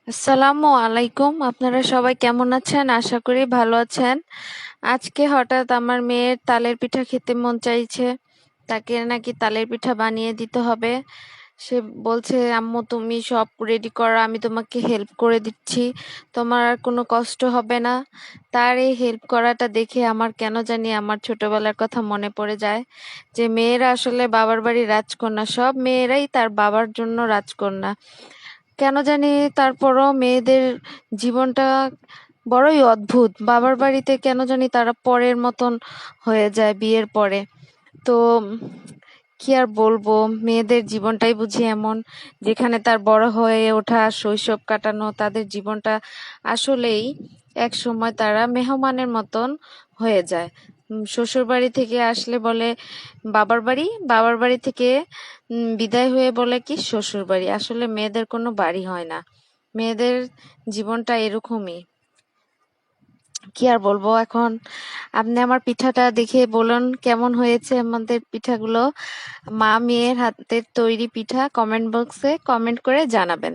আসসালামু আলাইকুম। আপনারা সবাই কেমন আছেন? আশা করি ভালো আছেন। আজকে হঠাৎ আমার মেয়ের তালের পিঠা খেতে মন চাইছে। তাকে নাকি তালের পিঠা বানিয়ে দিতে হবে। সে বলছে, আম্মু তুমি সব রেডি করো, আমি তোমাকে হেল্প করে দিচ্ছি, তোমার আর কোনো কষ্ট হবে না। তার এই হেল্প করাটা দেখে আমার কেন জানি আমার ছোটবেলার কথা মনে পড়ে যায়, যে মেয়েরা আসলে বাবার বাড়ির রাজকন্যা, সব মেয়েরাই তার বাবার জন্য রাজকন্যা। কেন জানি তারপরও মেয়েদের জীবনটা বড়ই অদ্ভুত। বাবার বাড়িতে কেন জানি তারা পরের মতন হয়ে যায় বিয়ের পরে। তো কি আর বলবো, মেয়েদের জীবনটাই বুঝি এমন, যেখানে তার বড় হয়ে ওঠা, শৈশব কাটানো, তাদের জীবনটা আসলেই এক সময় তারা মেহমানের মতন হয়ে যায়। শ্বশুর বাড়ি থেকে আসলে বলে বাবার বাড়ি, বাবার বাড়ি থেকে বিদায় হয়ে বলে কি শ্বশুর বাড়ি। আসলে মেয়েদের কোনো বাড়ি হয় না, মেয়েদের জীবনটা এরকমই। কি আর বলবো এখন। আপনি আমার পিঠাটা দেখে বলুন কেমন হয়েছে আমাদের পিঠাগুলো। মা মেয়ের হাতের তৈরি পিঠা কমেন্ট বক্সে কমেন্ট করে জানাবেন।